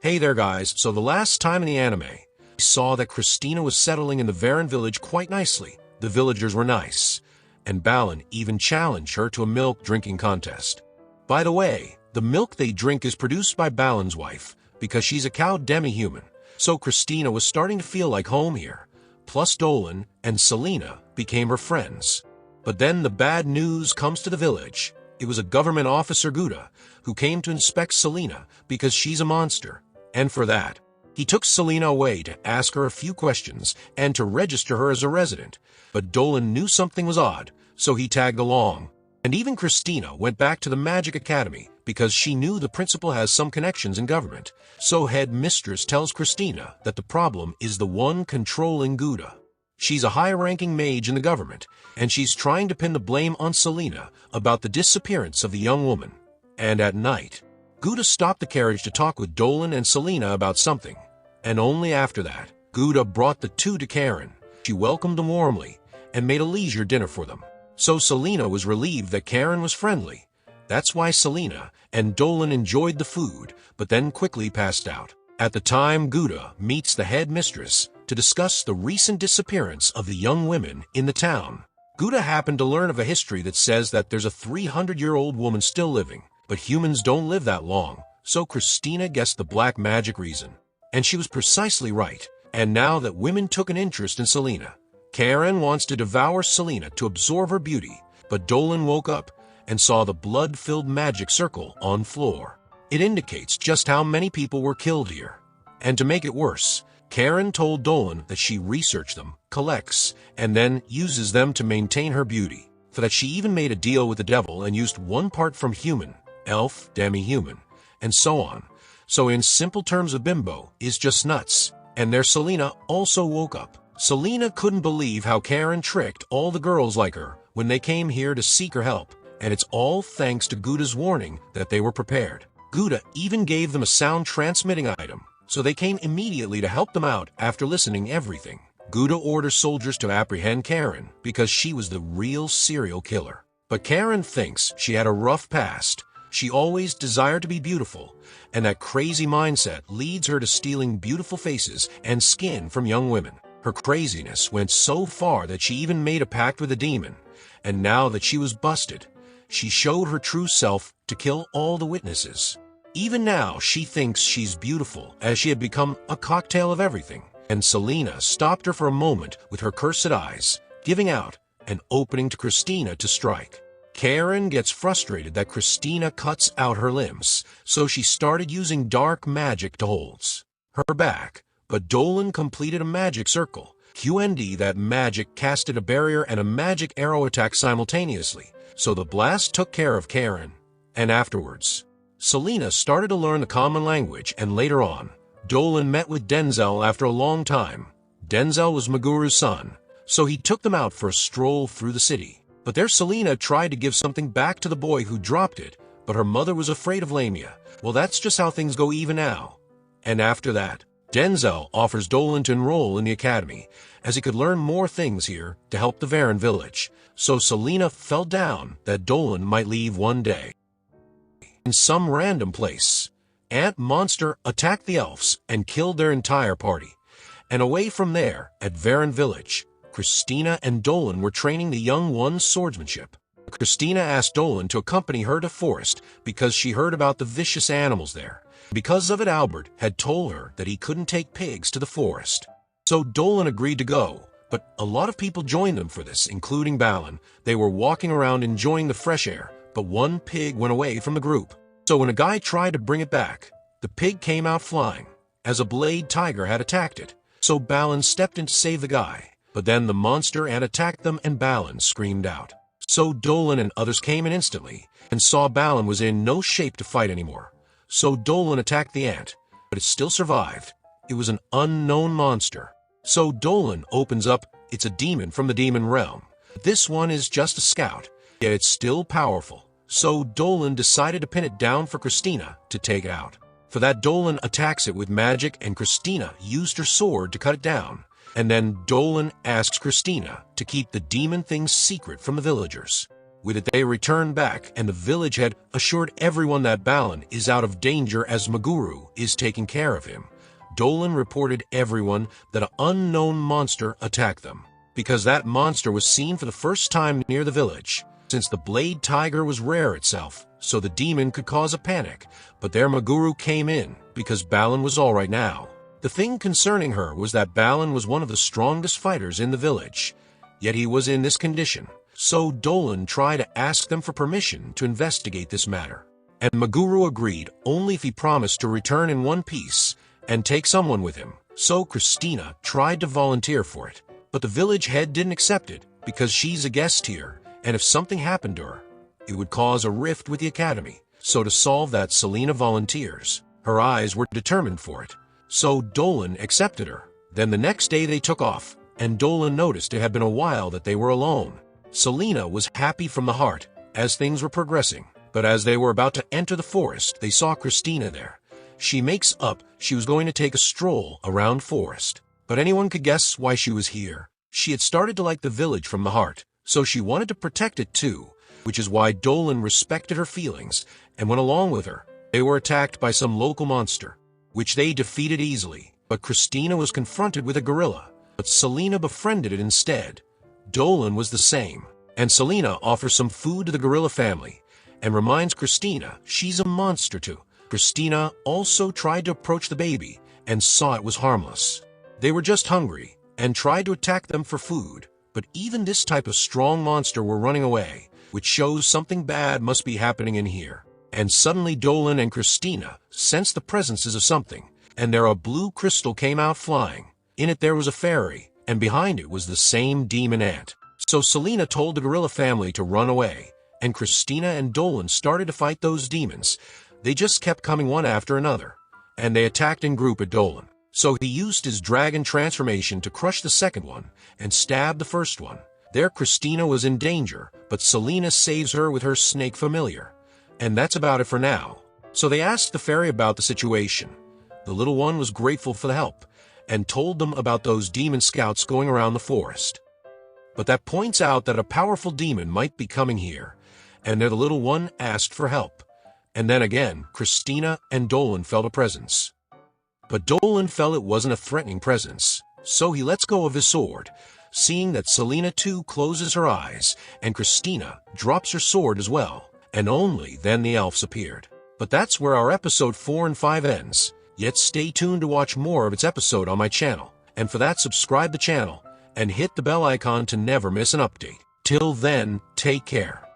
Hey there guys, so the last time in the anime, we saw that Christina was settling in the Varen village quite nicely. The villagers were nice, and Balin even challenged her to a milk drinking contest. By the way, the milk they drink is produced by Balin's wife, because she's a cow demi-human, so Christina was starting to feel like home here. Plus Dolan and Selena became her friends. But then the bad news comes to the village. It was a government officer, Gouda, who came to inspect Selena because she's a monster. And for that, he took Selena away to ask her a few questions and to register her as a resident. But Dolan knew something was odd, so he tagged along. And even Christina went back to the Magic Academy because she knew the principal has some connections in government. So head mistress tells Christina that the problem is the one controlling Gouda. She's a high-ranking mage in the government, and she's trying to pin the blame on Selena about the disappearance of the young woman. And at night, Gouda stopped the carriage to talk with Dolan and Selena about something. And only after that, Gouda brought the two to Karen. She welcomed them warmly and made a leisure dinner for them. So Selena was relieved that Karen was friendly. That's why Selena and Dolan enjoyed the food, but then quickly passed out. At the time, Gouda meets the head mistress to discuss the recent disappearance of the young women in the town. Gouda happened to learn of a history that says that there's a 300-year-old woman still living, but humans don't live that long, so Christina guessed the black magic reason. And she was precisely right. And now that women took an interest in Selena, Karen wants to devour Selena to absorb her beauty, but Dolan woke up and saw the blood-filled magic circle on floor. It indicates just how many people were killed here. And to make it worse, Karen told Dolan that she researched them, collects, and then uses them to maintain her beauty. For that she even made a deal with the devil and used one part from human, elf, demi-human, and so on. So in simple terms, a bimbo is just nuts. And their Selena also woke up. Selena couldn't believe how Karen tricked all the girls like her when they came here to seek her help. And it's all thanks to Gouda's warning that they were prepared. Gouda even gave them a sound transmitting item, so they came immediately to help them out after listening everything. Gouda orders soldiers to apprehend Karen because she was the real serial killer. But Karen thinks she had a rough past. She always desired to be beautiful, and that crazy mindset leads her to stealing beautiful faces and skin from young women. Her craziness went so far that she even made a pact with a demon, and now that she was busted, she showed her true self to kill all the witnesses. Even now, she thinks she's beautiful, as she had become a cocktail of everything. And Selena stopped her for a moment with her cursed eyes, giving out and opening to Christina to strike. Karen gets frustrated that Christina cuts out her limbs, so she started using dark magic to hold her back. But Dolan completed a magic circle. QND, that magic casted a barrier and a magic arrow attack simultaneously, so the blast took care of Karen. And afterwards, Selena started to learn the common language, and later on, Dolan met with Denzel after a long time. Denzel was Maguru's son, so he took them out for a stroll through the city. But there Selena tried to give something back to the boy who dropped it, but her mother was afraid of Lamia. Well, that's just how things go even now. And after that, Denzel offers Dolan to enroll in the academy, as he could learn more things here to help the Varen village. So Selena fell down that Dolan might leave one day. In some random place, Ant Monster attacked the elves and killed their entire party. And away from there, at Varen village, Christina and Dolan were training the young one's swordsmanship. Christina asked Dolan to accompany her to forest because she heard about the vicious animals there. Because of it, Albert had told her that he couldn't take pigs to the forest. So Dolan agreed to go, but a lot of people joined them for this, including Balin. They were walking around enjoying the fresh air, but one pig went away from the group. So when a guy tried to bring it back, the pig came out flying, as a blade tiger had attacked it. So Balin stepped in to save the guy. But then the monster ant attacked them and Balin screamed out. So Dolan and others came in instantly and saw Balin was in no shape to fight anymore. So Dolan attacked the ant, but it still survived. It was an unknown monster. So Dolan opens up, it's a demon from the demon realm. This one is just a scout, yet it's still powerful. So Dolan decided to pin it down for Christina to take it out. For that, Dolan attacks it with magic and Christina used her sword to cut it down. And then Dolan asks Christina to keep the demon thing secret from the villagers. With it they returned back, and the village had assured everyone that Balin is out of danger as Maguru is taking care of him. Dolan reported everyone that an unknown monster attacked them, because that monster was seen for the first time near the village. Since the blade tiger was rare itself, so the demon could cause a panic, but their Maguru came in, because Balin was alright now. The thing concerning her was that Balin was one of the strongest fighters in the village, yet he was in this condition. So Dolan tried to ask them for permission to investigate this matter, and Maguru agreed only if he promised to return in one piece and take someone with him. So Christina tried to volunteer for it, but the village head didn't accept it because she's a guest here, and if something happened to her, it would cause a rift with the academy. So to solve that, Selena volunteers. Her eyes were determined for it, so Dolan accepted her. Then the next day they took off, and Dolan noticed it had been a while that they were alone. Selena was happy from the heart as things were progressing, but as they were about to enter the forest, they saw Christina there. She makes up she was going to take a stroll around forest, but anyone could guess why she was here. She had started to like the village from the heart, so she wanted to protect it too, which is why Dolan respected her feelings and went along with her. They were attacked by some local monster, which they defeated easily, but Christina was confronted with a gorilla, but Selena befriended it instead. Dolan was the same, and Selena offers some food to the gorilla family and reminds Christina she's a monster too. Christina also tried to approach the baby and saw it was harmless. They were just hungry and tried to attack them for food, but even this type of strong monster were running away, which shows something bad must be happening in here. And suddenly Dolan and Christina sensed the presences of something, and there a blue crystal came out flying. In it there was a fairy, and behind it was the same demon ant. So Selena told the gorilla family to run away, and Christina and Dolan started to fight those demons. They just kept coming one after another, and they attacked in group at Dolan. So he used his dragon transformation to crush the second one and stab the first one. There Christina was in danger, but Selena saves her with her snake familiar. And that's about it for now. So they asked the fairy about the situation. The little one was grateful for the help, and told them about those demon scouts going around the forest. But that points out that a powerful demon might be coming here, and there the little one asked for help. And then again, Christina and Dolan felt a presence. But Dolan felt it wasn't a threatening presence, so he lets go of his sword, seeing that Selena too closes her eyes, and Christina drops her sword as well, and only then the elves appeared. But that's where our episode 4 and 5 ends, yet stay tuned to watch more of its episode on my channel, and for that subscribe the channel, and hit the bell icon to never miss an update. Till then, take care.